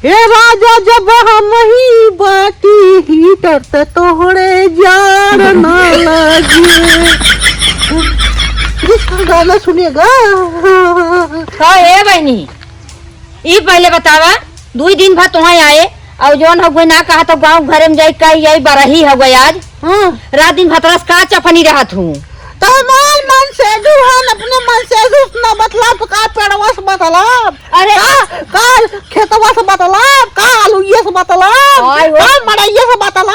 हे राजा जब हम ही बाटी हीटर ते तोहरे जार ना लगे। जिसका गाना सुनेगा। हे बहनी ई पहले बतावा 2 दिन बाद तुहाई आए और जोन हो गई ना कहा तो गांव घर में जाई कही यही बरही हो गई आज। रात दिन भतरस का चपनी रहत हूँ तो मन से दुहान अपने मन से ना मतलब का पेड़वा से मतलब अरे का खेतवा से मतलब का आलूये से मतलब का मड़ैये से मतलब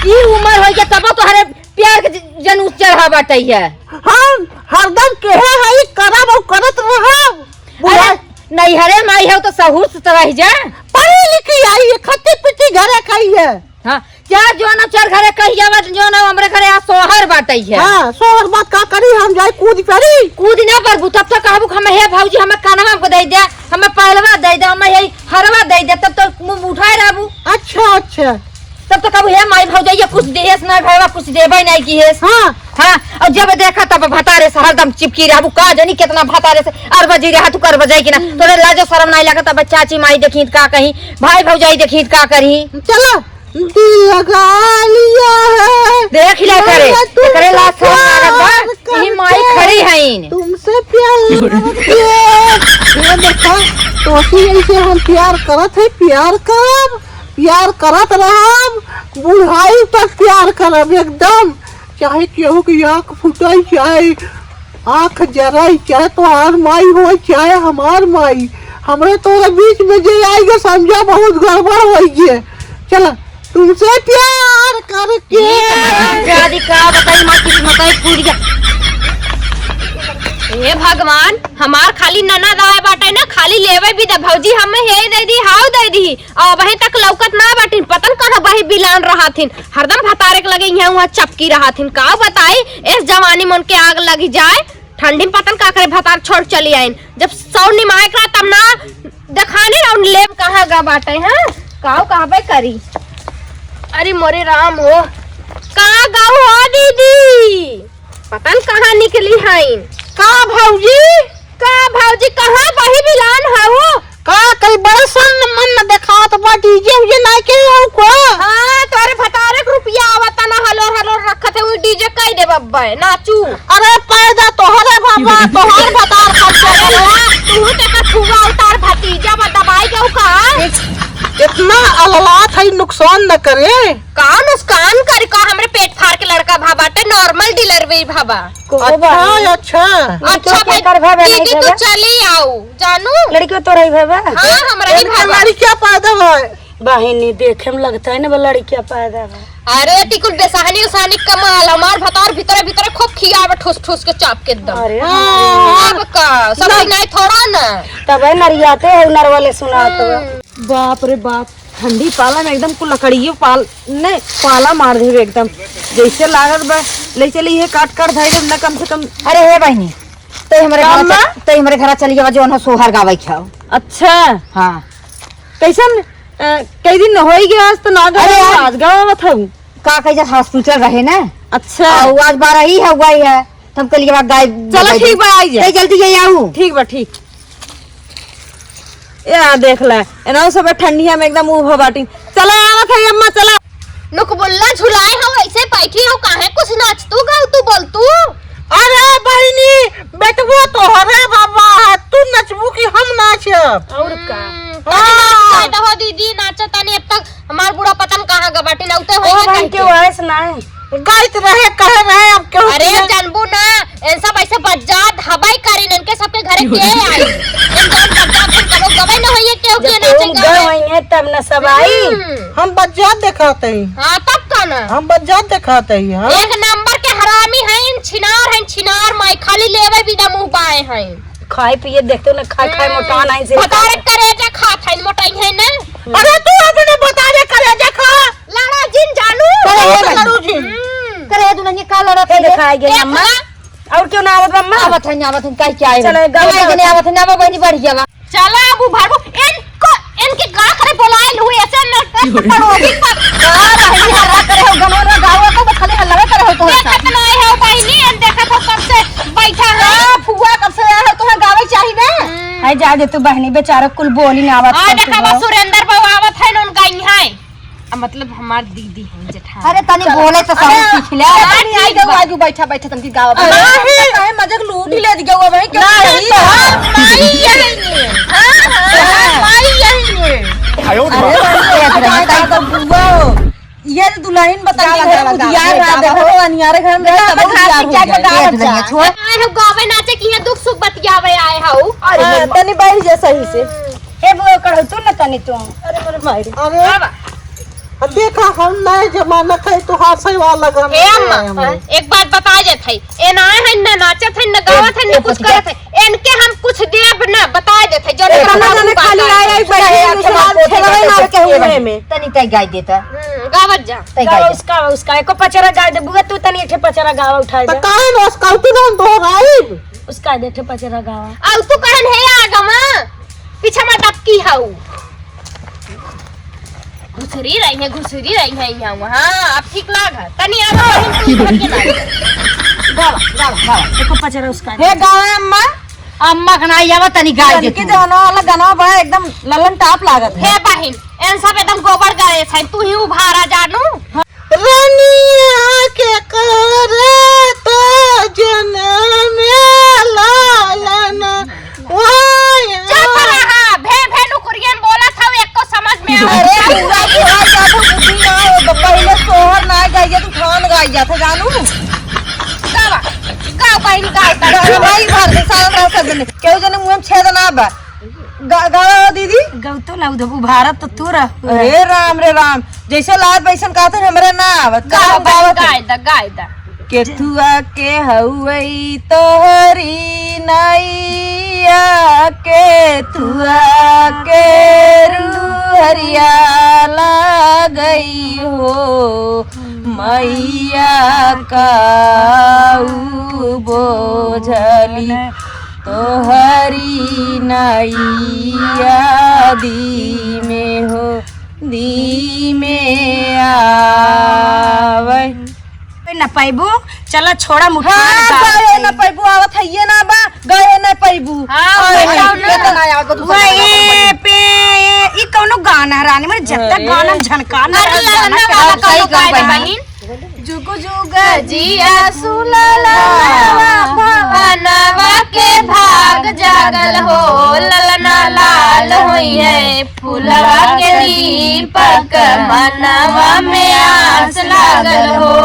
ई उम्र हो गया तब तो हरे प्यार के जनूस चढ़ा बाटे है। हम हरदम केहे हई करब और करत रहब। नहीं हरे माई है तो सहूर से रह जा पढ़ी लिखी आई खट्टी पिट्टी घरे खाई है। हाँ क्या जो ना चर घरे कही जावा जो ना हमरे घरे आ सोहर बाटे है। हां सोहर बात का करी हम जाई कूद ना पर तब तक कहबू हम हे भौजी हमें कानवा को दे दे हमें पहलवा दे दे हमें यही हरवा दे दे तब तो मुंह उठाए रहबू। अच्छा तब तो कहबू हे माई भौजैया कुछ देस ना भैया कुछ देबे नहीं की है। हां और जब देखा तब भतारे से हरदम चिपकी रहबू का जानी कितना भतारे से अर बजी रहा तू कर बजाई कि ना तोरे लाजो शर्म नहीं लगा तब चाची माई देखी का कहीं भाई भौजाई देखी का करी। चलो दिल लगा लिया है देख ले करे ला सब ही माई खड़ी है तुमसे प्यार ये देखो तो ऐसे हम प्यार करत है प्यार करत रहब बुढ़ाई तक प्यार करब एकदम चाहे केहू की आँख फुटाई चाहे आँख जराई चाहे तोहार माई हो चाहे हमार माई हमरे तोरे बीच में जे आएगा समझा बहुत गड़बड़ होइए। चला तुमसे प्यार करके शादी का बताई मां किस्मत है फूट गया। हे भगवान हमार खाली ननद आए बाटे ना खाली लेवे भी द भौजी हमें हे दे दी हाउ दे दी और वही तक लौकत ना बाटिन पतन कहां वही बिलान रहाथिन हरदम भतारे के लगे यहां वहां चपकी रहाथिन का बताई इस जवानी मन के आग लगी जाए ठंडी में पतन का करे भतार छोड़ चली आइन जब सौ निमाए करा तब ना दिखाने और लेब कहां गा बाटे हैं काऊ कहबे करी। अरे मोरे राम हो कहां गाऊ हो दीदी पतन कहां निकली हैं का भौजी कहां वही बिलान हो का कई बड़ा सन मन न दिखात बा डीजे ये ना के हो को। हां तोरे भतारे के रुपया आवता ना हलो रखत है वो डीजे कई दे बब्बा नाचू। अरे पैदा तोहरे बाबा तोहर भतार खर्च तू तक छुआ उतार भतीजा दबाई के का इतना अललात है नुकसान न करे का नुकसान करी का हमरे पेट फाड़ के लड़का भाबाटे नॉर्मल डिलीवरी भाबा। अच्छा दीदी तू चली आओ जानू लड़की तो रही भाबा। हां हमरा ही भाबा लड़कियां पैदा है बहिनी देखे में लगता है ना लड़कियां पैदा है। अरे तिकुल बेसहानी उसानी कमाल हमार भतार भीतर खूब खियावे ठोस के चाप के एकदम। अरे अब का सब नहीं थोड़ा ना तब है नरियाते है नर वाले सुनाते बाप रे बाप ठंडी पाला में एकदम को लकड़ियों पाला मार दे एकदम जैसे लागत बा ले चली है काट धैले न कम से कम। अरे हे बहनी तो हमारे घर चली जावा जो सोहर गावे खाओ। अच्छा हां कैसन कई दिन होई गया आज तो ना आज गाँव में था का कैसे हॉस्पिटल रहे ना। अच्छा आज 12 ही हुआ है तुम कल के बाद गाय चलो ठीक बा आई जा जल्दी जाई आऊ ठीक बा ठीक या देख ले एना सब ठंडिया में एकदम उभ बाटी चला आवत है अम्मा चला नुक बोलना झुलाए हो ऐसे बैठी हो काहे कुछ नाच तू गाओ तू बोल तू। अरे बहनी बेटवा तोहरे बाबा है तू नचबू की हम नाचब और का नाच हो दीदी नाचता नहीं अब तक हमार बूढ़ा पतन कहां गबाटी नौते होई बहन के वाइस ना गाइत रहे कह रहे अब क्यों। अरे जानबू ना इन सब ऐसे बज्जात हवाई करीन इनके सबके घरे के आई इन सब बज्जात करो गवे न होई क्यों के नाचेगा गए होंगे तब न सब आई हम बज्जात दिखाते हैं। हां तब का ना हम बज्जात दिखाते हैं। एक नंबर के हरामी हैं छिनार माई खाली लेवे भी ना मुंह पाए हैं खाए पिए देखते ना खाए मोटा नहीं से बतारे करेजा खात है मोटाई है ना। अरे तू अपने बतारे करेजा खा लड़ा जिन जानू लड़ू जी करे दुल्हन का लड़ा के दिखाई गई अम्मा और क्यों ना आवत अम्मा आवत है काई क्या है चलो गाँव ने आवत है ना बहनी बढ़ जावा चला अबू भागो इनके गा करे बुलाए हुए ऐसे न पड़ोसी पर रही हल्ला करे हो गनोरा गावा को खाली हल्ला करे हो तो देखत ना है बहनी इन देखत हो कब से बैठा है फुआ कब से है तुम्हें गावे चाहिए ना आई जा दे तू बहनी बेचारा कुल बोली ना आवत और देखा बा सुरेंद्र बाबू आवत है न उनका यहाँ मतलब हमार दीदी है जेठा। अरे तनी बोले तो सब सीख ले। तनी आई गो आजू बैठा बैठा तनकी गावा काहे मजाक लूट ही ले दिया हुआ भाई क्यों नहीं माई यही हां माई यही अरे तो बुआ ये दुल्हन बता के यार रहा देखो अनियारे घर में सब यार हो छोड़ आए हो गावे नाचे की दुख सुख बतियावे आए हो। तनी बैठ जा सही से। हे बुआ कहो तू न तनी तू अरे मेरे भाई अरे देखा हम नए जमाना थे तो हासे वाला गाना ए अम्मा एक बात बता जे थई ए ना है न नाचत है न गावत है न कुछ करत है इनके हम कुछ देब ना बता दे थे जो जाने खाली आई बैठे खेलवे मार के हुए में तनी तई गाय देता गावत जा तई गाय उसका एको पचरा गाय दे बुआ तू तनी एठे पचरा गावा उठाई तो दे काहे न स्काउटी न दोहराई उसका दे एठे पचरा गावा औ तू कहन है आगमा पीछे में डबकी हाउ घुसरी रही है यहाँ वहाँ अब ठीक लागा तनी आवा बहिन तू के ना गावा एको पचरा उसका हे गावे अम्मा अम्मा खनाई आवा तनी गाय दे के जानो वाला गाना बड़ा एकदम ललन टाप लागत है। हे बहिन एन सब एकदम गोबर गए छै तू ही उभारा जानू रानिया के करे तो जन्म लालन ओए चुप रहा भे नुकुरियन बोला था एको समझ में अरे आ पूरा बिहार जादू बुद्धि ना हो पहले सोहर ना गाइया तू खान गाइया था जानू गाओ बहिन गाओ भाई घर के साल रह सब ने केहू जने मुंह में छेद ना बा गावा दीदी गौतो ना उधर भारत तो तू रह अरे राम जैसे लात बैसन कहते हमरे ना आवत गाओ गावा गाय दा केथुआ के हउई तोहरी नैया केथुआ के रूहरिया गई हो मैया काऊ बोझली तोहरी नैया दी में हो दी में आवे न पैबू चला छोड़ा मुठा गए न पैबू आवत है ये ना बा गए न पैबू ई कौनो गाना रानी में जब तक गाना झनकाना जुग जुग जिया सुलला भवनवा के भाग जागल हो ललना लाल होई है फूलवा के दीपक मनवा में आस लागल हो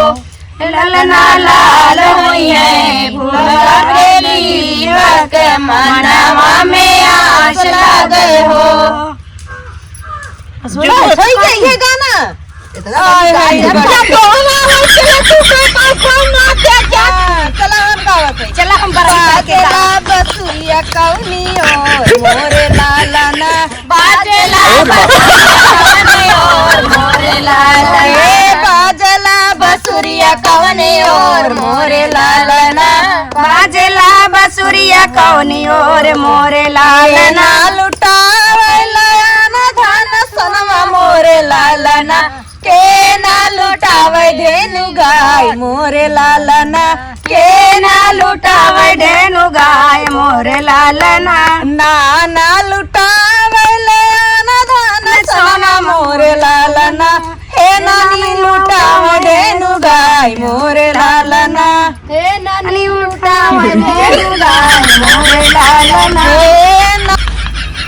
ललना लाल होई है फूलवा के दीपक मनवा में आस लागल हो। सही है ये गाना चला हम बसुरिया कौनी मोरे लाला ना बाजेला मोरे लाला बाजला बसुरिया कौनी और मोरे लाला ना बाजेला बसुरिया कौनी और मोरे लाला ना लुटावे लाना धान सनवा मोरे लाला ना के ना लुटावे धेनु गाय मोरे लाला ना के ना लुटावे धेनु गाय मोरे लाला ना ना लुटावे लाना धान सनवा मोरे लाला ना हे नानी लुटावे धेनु गाय मोरे लाला ना हे नानी लुटावे धेनु गाय मोरे लाला ना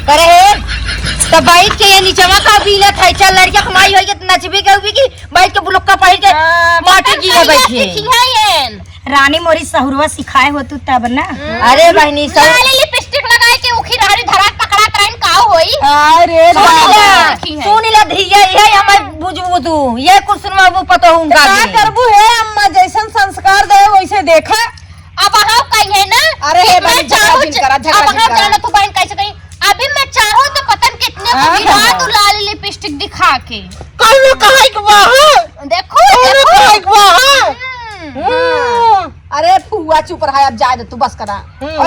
करे तो बाइक के ये नीचवा का बीला था चल लड़कियां कमाई होई त नचबे के होगी कि बाइक के बुलक्का पहिर के माटी जी में बैठी रानी मोरी सहुरवा सिखाए हो तू तब ना अरे बहनी सब लिपस्टिक लगाए के उखी रहरी धरा पकड़ा करन का होई अरे सुनीला धिया ये हम बुझबू तू ये कुछ सुनवा वो पता होगा का करबू है अम्मा जैसन संस्कार दे वैसे देखा अब हां कहीं है ना अरे कि बहन, मैं चाहूं झगड़ा अब हां जाना तू बहन कैसे कहीं अभी मैं चाहूं तो पतन कितने को गिरा तू लाल लिपस्टिक दिखा के कौनो कहे के वाह देखो कौनो कहे के वाह अरे फुआ चुप रहा अब जा दे तू बस करा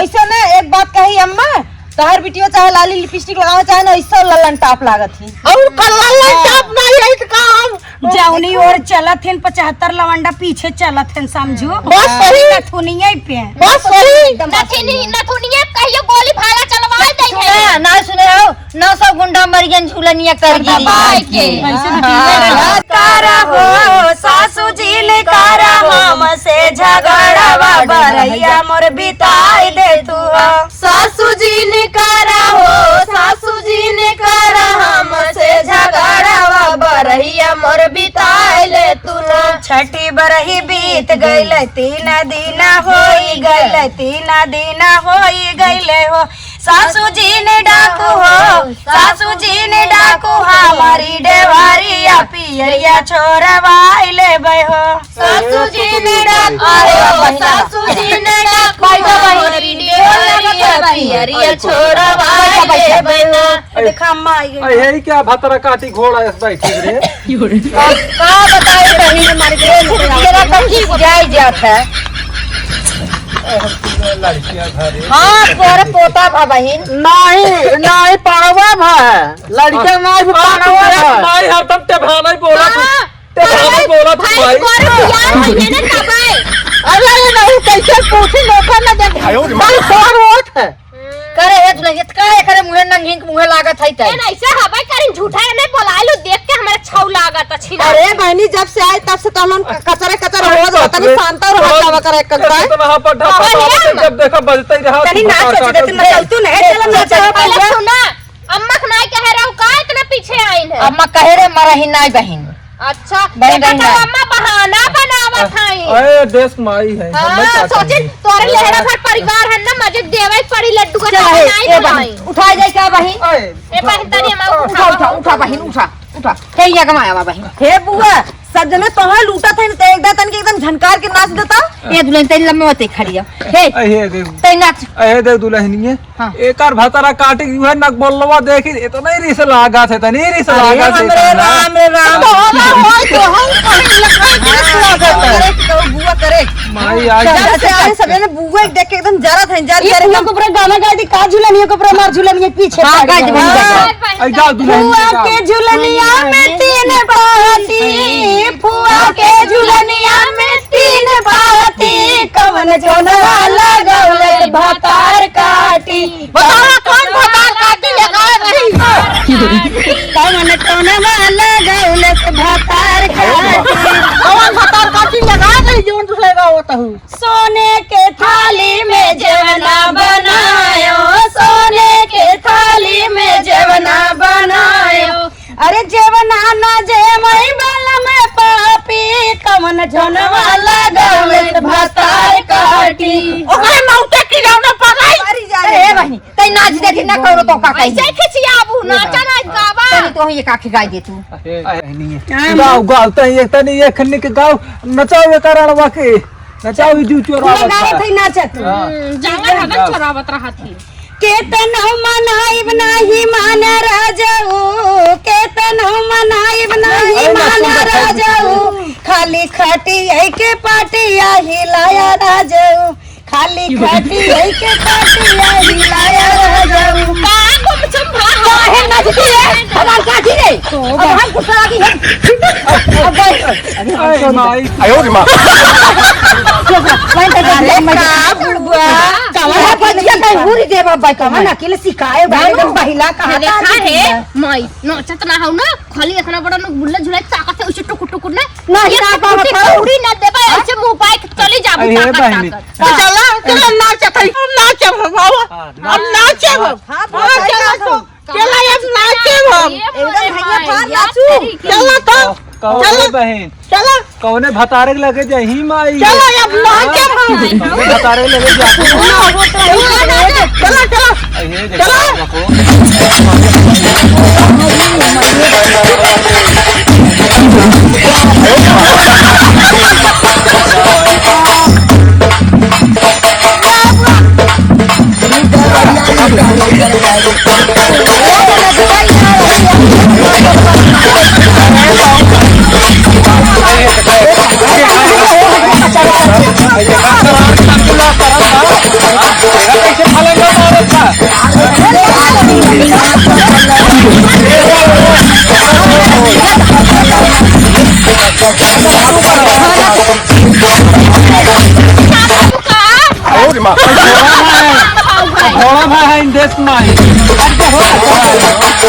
ऐसे ना एक बात कही अम्मा तोहर बिटियो चाहे लाली लिपस्टिक लगाओ चाहे ना ऐसा ललन टाप लागत ही और कल्ला टाप नहीं है तो काम जौनी और चलत हैं 75 लवंडा पीछे चलत हैं समझो बस सही नथुनिया पे बस सही नथुनिया कहियो गोली भाला चलवा दे कितना सब गुंडा मरियन झूलनिया कर गिरी करा हो सासू जी ने करा हमसे झगड़ावा बरैया मोर बिताई दे तू हो। सासू जी ने करा हो सासू जी ने करा हमसे झगड़ावा बरैया मोर बिताई ले तू ना। छठी बरही बीत गईल 3 दिन होई गईल 3 दिन होई गईले हो। सासू जी ने डाकू हो सासू जी ने डाकू हमारी डेवारिया पियरिया छोरवाई ले हो। सासू जी ने डाकू हो सासू जी ने डाकू हमारी डेवारिया पियरिया छोरवाई ले हो। देखा माई यही क्या भतरा काटी घोड़ा इस बैठी रे का बताए बहन हमारे तेरा कहीं जाय जात है। लड़कियां घरे हाँ तोरे पोता भा बहन नहीं नहीं पड़वा भाई लड़का नहीं भी पड़वा भाई माई हरदम तेभाना बोला तू भाई अरे नहीं कैसे पूछी लोग न देख भाई सर वोट है करे है तू नहीं काहे करे मुहे नंगी मुहे लागत है तै ऐसे हवाई करिन झूठा नहीं बोलाइलो देख के हमारे छौ लागत अछि ना। अरे बहनी जब से आई तब से तो हम कचरे कचरे हो जाता नहीं शांत और हल्का करे करता है। तो वहां पर ढपा जब देखा बजता ही रहा तनी नाच चलते तुम चलतू नहीं चल नाच पहले सुना अम्मा के नहीं कह रहा हूं का इतना पीछे आइन है। अम्मा कहे रे मरही नहीं बहन। अच्छा बहन देखा तो अम्मा बहाना बनावत हई। अरे देश माई है हमें क्या सोचे तोरे लहरा भट परिवार है ना मजे देवे पड़ी लड्डू का चल नहीं ए बनाई। बहन उठा जाए क्या बहन ए बहन तनी हम उठा उठा उठा बहन उठा उठा कहिया कमाया बहन। हे बुआ सजने तोहा लूटा था ते एकदम झनकार के नाच देता ये दुल्हन तेरी लम्बे मत खड़ी है। हे अहे देख ते नाच अहे देख दुल्हनिए एकार भतरा काटी हुए नक बोलवा देखी ए तो नहीं रिस लागा थे तनी रिस लागा थे राम रे राम तो हम बुआ करे माई आज जैसे आए सजने बुआ देख के एकदम जरा था जार करे को पूरा गाना गा दी का झूलनिया को पूरा मार झूलनिया पीछे हां गा दे बहन आई जा दुल्हनिए बुआ के झूलनिया में 3 बाती फुआ के झूलनिया में 3 बाती कवन जोनवा लगौले भातार काटी बताओ कौन भातार काटी लगाए रही कवन जोनवा लगौले भातार काटी कौन भतार काटी लगा रही जोन दूसरेगा होता हूँ सोने के थाली में जेवना बनायो सोने के थाली में जेवना बनायो अरे जेवना ना जेमई बाला में पापी कवन झनवा लगौले भातार काटी ओए मौते की रौना पगाई अरे बहनी तै नाच देखी ना करो तो का कहीं ऐसे खिसियाबू नाचा ना गावा तनी तो ये काके गाय दे तू गाँव गालता है एक तनी एक खन्नी के गाँव नचाओ कारणवा के नचाओ जू चोरा गाय थई नाचत जंगल हदन चोरावत रहा थी। केतन मनाइब नाही मान राजाऊ केतन मनाइब नाही मान राजाऊ खाली खाटी आई के पाटिया हिलाया राजाऊ खाली खाटी आई के पाटिया हिलाया राजाऊ का गुम चुम काहे नाचती रे हमार काठी रे अब हम कुछ आगे अब माई का बुढ़वा कमला पतिया कहीं हुरी दे बाबा कमन अकेले सिखाए एकदम पहिला कहा देखा है मई नोचत ना हूं ना खाली इतना बड़ा नु बुल्ला झुलाई ताकत है उसे टुकुर टुकुर ने नहीं ना बाबा टुकुर उड़ी ना देबे ऐसे मुंह पाए चली जाबू अरे ताकत बहनी। ताकत चला चला नाच थई नाच बाबा अब नाच चला चला अब नाच एकदम भैया फार नाचू चला तो कौने बहन चला कौने भतारे लगे जाही माई चला अब नाच कौने भतारे लगे जा चला चला अहे देखो घोड़ा भाई देख माई अब हो